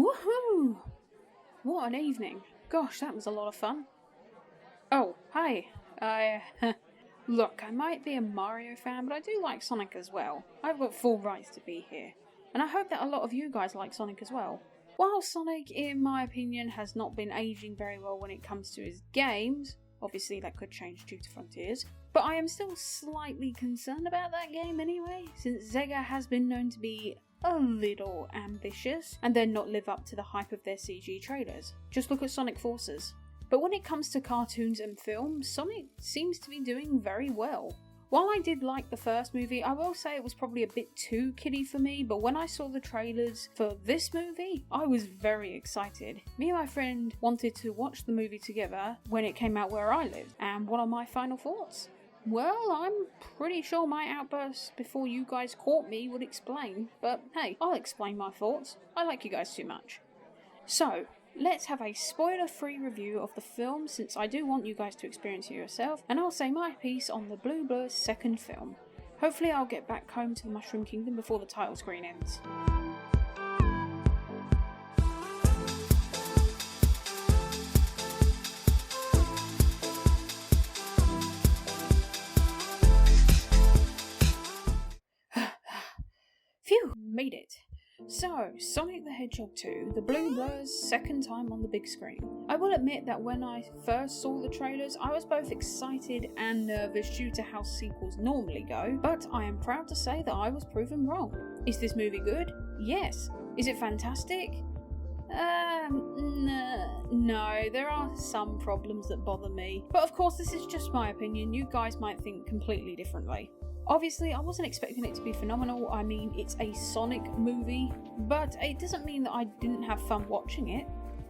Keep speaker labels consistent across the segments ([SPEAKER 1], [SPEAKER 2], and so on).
[SPEAKER 1] Woohoo! What an evening. Gosh, that was a lot of fun. Oh, hi. Look, I might be a Mario fan, but I do like Sonic as well. I've got full rights to be here. And I hope that a lot of you guys like Sonic as well. While Sonic, in my opinion, has not been aging very well when it comes to his games, obviously that could change due to Frontiers, but I am still slightly concerned about that game anyway, since Sega has been known to be a little ambitious and then not live up to the hype of their CG trailers. Just look at Sonic Forces. But when it comes to cartoons and films, Sonic seems to be doing very well. While I did like the first movie, I will say it was probably a bit too kiddie for me, but when I saw the trailers for this movie, I was very excited. Me and my friend wanted to watch the movie together when it came out where I lived, and what are my final thoughts? Well, I'm pretty sure my outburst before you guys caught me would explain, but hey, I'll explain my thoughts. I like you guys too much. So, let's have a spoiler-free review of the film since I do want you guys to experience it yourself, and I'll say my piece on the Blue Blur's second film. Hopefully I'll get back home to the Mushroom Kingdom before the title screen ends. Phew, made it. So, Sonic the Hedgehog 2, the Blue Blur's second time on the big screen. I will admit that when I first saw the trailers, I was both excited and nervous due to how sequels normally go, but I am proud to say that I was proven wrong. Is this movie good? Yes. Is it fantastic? No, there are some problems that bother me, but of course this is just my opinion, you guys might think completely differently. Obviously, I wasn't expecting it to be phenomenal. I mean, it's a Sonic movie, but it doesn't mean that I didn't have fun watching it.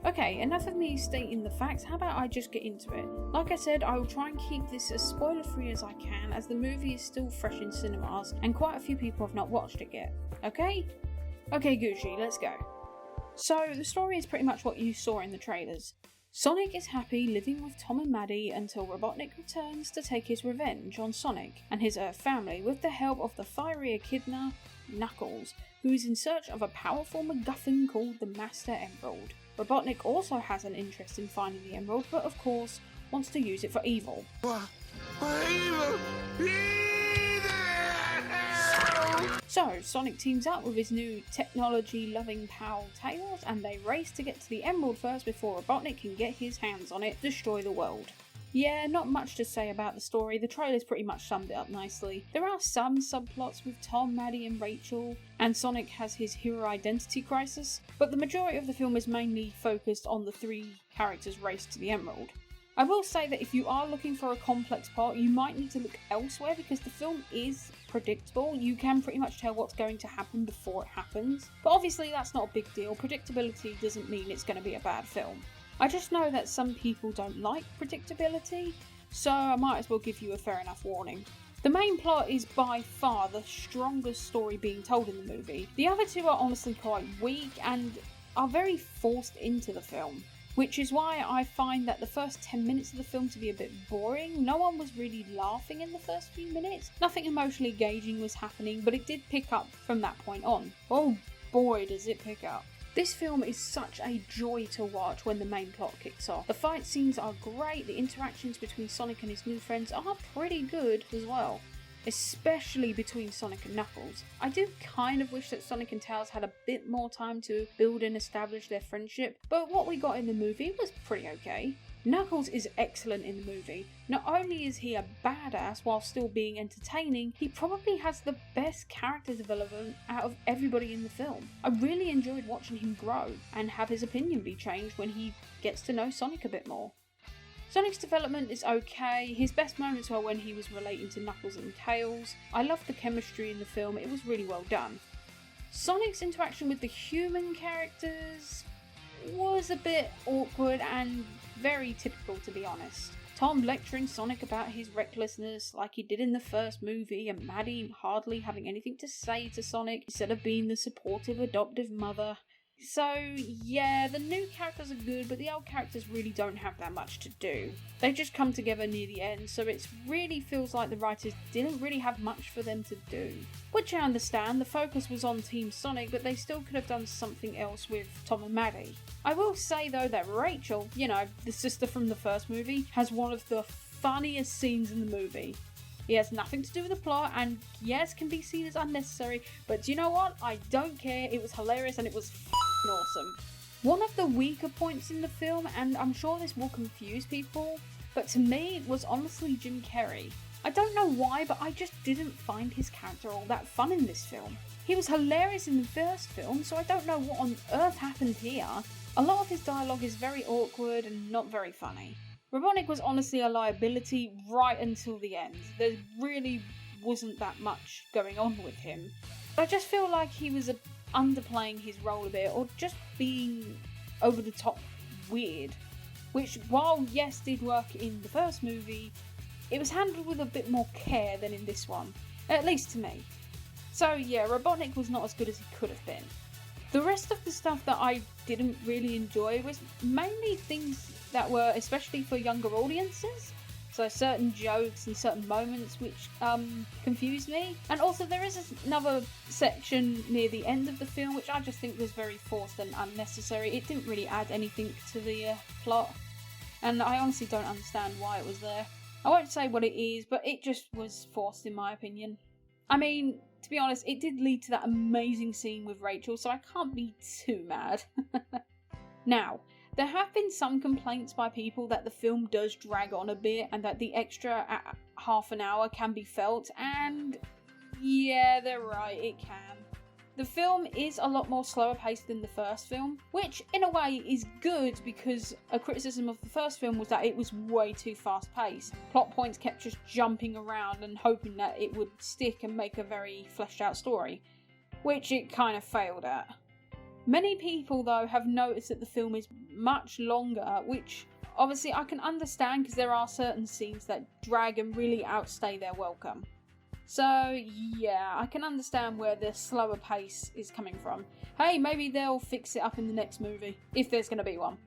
[SPEAKER 1] Okay, enough of me stating the facts, how about I just get into it? Like I said, I will try and keep this as spoiler-free as I can, as the movie is still fresh in cinemas, and quite a few people have not watched it yet. Okay? Okay, Gucci, let's go. So, the story is pretty much what you saw in the trailers. Sonic is happy living with Tom and Maddie until Robotnik returns to take his revenge on Sonic and his Earth family with the help of the fiery echidna, Knuckles, who is in search of a powerful MacGuffin called the Master Emerald. Robotnik also has an interest in finding the Emerald, but of course wants to use it for evil. So, Sonic teams up with his new technology-loving pal Tails, and they race to get to the Emerald first before Robotnik can get his hands on it, destroy the world. Yeah, not much to say about the story, the trailers pretty much summed it up nicely. There are some subplots with Tom, Maddie and Rachel, and Sonic has his hero identity crisis, but the majority of the film is mainly focused on the three characters' race to the Emerald. I will say that if you are looking for a complex plot, you might need to look elsewhere because the film is predictable. You can pretty much tell what's going to happen before it happens. But obviously that's not a big deal. Predictability doesn't mean it's going to be a bad film. I just know that some people don't like predictability, so I might as well give you a fair enough warning. The main plot is by far the strongest story being told in the movie. The other two are honestly quite weak and are very forced into the film, which is why I find that the first 10 minutes of the film to be a bit boring. No one was really laughing in the first few minutes. Nothing emotionally engaging was happening, but it did pick up from that point on. Oh boy, does it pick up. This film is such a joy to watch when the main plot kicks off. The fight scenes are great, the interactions between Sonic and his new friends are pretty good as well. Especially between Sonic and Knuckles. I do kind of wish that Sonic and Tails had a bit more time to build and establish their friendship, but what we got in the movie was pretty okay. Knuckles is excellent in the movie. Not only is he a badass while still being entertaining, he probably has the best character development out of everybody in the film. I really enjoyed watching him grow and have his opinion be changed when he gets to know Sonic a bit more. Sonic's development is okay. His best moments were when he was relating to Knuckles and Tails. I loved the chemistry in the film, it was really well done. Sonic's interaction with the human characters was a bit awkward and very typical, to be honest. Tom lecturing Sonic about his recklessness like he did in the first movie, and Maddie hardly having anything to say to Sonic instead of being the supportive adoptive mother. So yeah, the new characters are good, but the old characters really don't have that much to do. They just come together near the end, so it really feels like the writers didn't really have much for them to do. Which I understand, the focus was on Team Sonic, but they still could have done something else with Tom and Maddie. I will say though that Rachel, you know, the sister from the first movie, has one of the funniest scenes in the movie. It has nothing to do with the plot, and yes, can be seen as unnecessary, but do you know what? I don't care, it was hilarious and it was awesome. One of the weaker points in the film, and I'm sure this will confuse people, but to me it was honestly Jim Carrey. I don't know why, but I just didn't find his character all that fun in this film. He was hilarious in the first film, so I don't know what on earth happened here. A lot of his dialogue is very awkward and not very funny. Robotnik was honestly a liability right until the end. There really wasn't that much going on with him. I just feel like he was underplaying his role a bit, or just being over the top weird. Which, while yes did work in the first movie, it was handled with a bit more care than in this one. At least to me. So yeah, Robotnik was not as good as he could have been. The rest of the stuff that I didn't really enjoy was mainly things that were especially for younger audiences. So certain jokes and certain moments which confused me. And also there is another section near the end of the film which I just think was very forced and unnecessary. It didn't really add anything to the plot. And I honestly don't understand why it was there. I won't say what it is, but it just was forced in my opinion. I mean, to be honest, it did lead to that amazing scene with Rachel, so I can't be too mad. Now, there have been some complaints by people that the film does drag on a bit and that the extra half an hour can be felt, and yeah, they're right, it can. The film is a lot more slower paced than the first film, which in a way is good because a criticism of the first film was that it was way too fast paced. Plot points kept just jumping around and hoping that it would stick and make a very fleshed out story, which it kind of failed at. Many people though have noticed that the film is much longer, which obviously I can understand because there are certain scenes that drag and really outstay their welcome. So yeah, I can understand where the slower pace is coming from. Hey, maybe they'll fix it up in the next movie, if there's going to be one.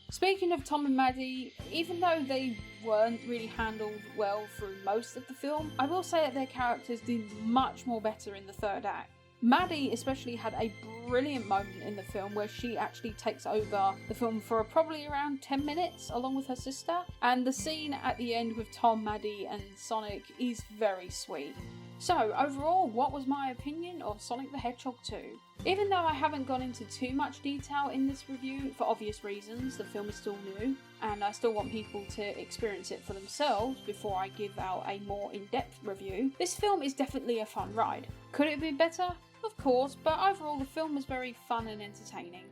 [SPEAKER 1] Speaking of Tom and Maddie, even though they weren't really handled well through most of the film, I will say that their characters did much more better in the third act. Maddie especially had a brilliant moment in the film where she actually takes over the film for probably around 10 minutes along with her sister, and the scene at the end with Tom, Maddie and Sonic is very sweet. So overall, what was my opinion of Sonic the Hedgehog 2? Even though I haven't gone into too much detail in this review, for obvious reasons, the film is still new and I still want people to experience it for themselves before I give out a more in-depth review, this film is definitely a fun ride. Could it be better? Of course, but overall the film was very fun and entertaining.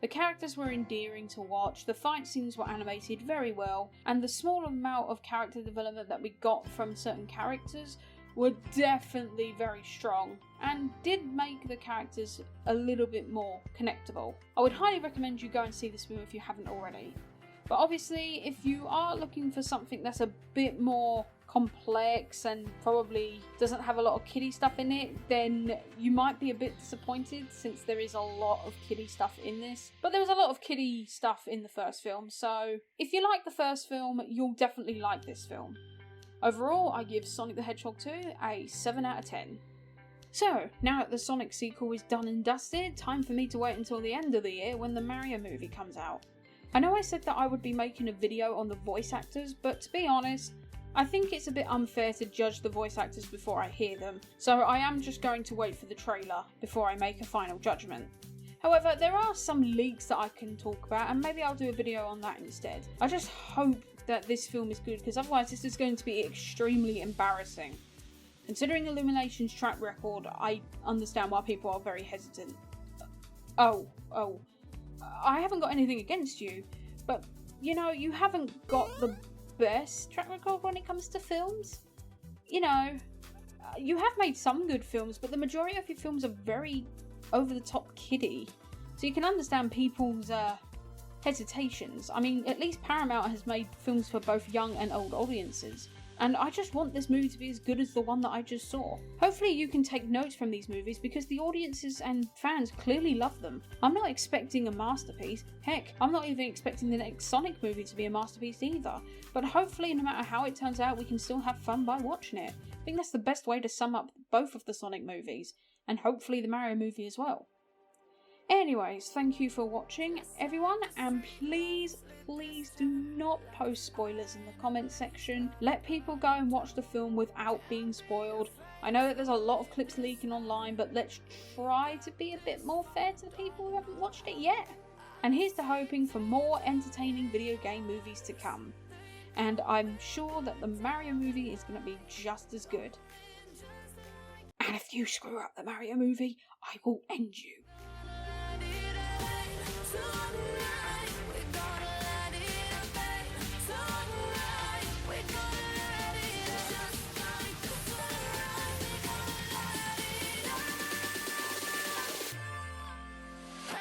[SPEAKER 1] The characters were endearing to watch, the fight scenes were animated very well, and the small amount of character development that we got from certain characters were definitely very strong, and did make the characters a little bit more connectable. I would highly recommend you go and see this film if you haven't already. But obviously, if you are looking for something that's a bit more complex and probably doesn't have a lot of kiddie stuff in it, then you might be a bit disappointed since there is a lot of kiddie stuff in this. But there was a lot of kiddie stuff in the first film, so if you like the first film, you'll definitely like this film. Overall, I give Sonic the Hedgehog 2 a 7 out of 10. So, now that the Sonic sequel is done and dusted, time for me to wait until the end of the year when the Mario movie comes out. I know I said that I would be making a video on the voice actors, but to be honest, I think it's a bit unfair to judge the voice actors before I hear them, so I am just going to wait for the trailer before I make a final judgment. However, there are some leaks that I can talk about, and maybe I'll do a video on that instead. I just hope that this film is good, because otherwise this is going to be extremely embarrassing. Considering Illumination's track record, I understand why people are very hesitant. Oh, I haven't got anything against you, but you know, you haven't got the best track record when it comes to films. You know, you have made some good films, but the majority of your films are very over-the-top kiddie, so you can understand people's hesitations. I mean, at least Paramount has made films for both young and old audiences. And I just want this movie to be as good as the one that I just saw. Hopefully you can take notes from these movies because the audiences and fans clearly love them. I'm not expecting a masterpiece. Heck, I'm not even expecting the next Sonic movie to be a masterpiece either. But hopefully no matter how it turns out, we can still have fun by watching it. I think that's the best way to sum up both of the Sonic movies, and hopefully the Mario movie as well. Anyways, thank you for watching, everyone, and please do not post spoilers in the comments section. Let people go and watch the film without being spoiled. I know that there's a lot of clips leaking online, but let's try to be a bit more fair to the people who haven't watched it yet. And here's to hoping for more entertaining video game movies to come. And I'm sure that the Mario movie is going to be just as good. And if you screw up the Mario movie, I will end you.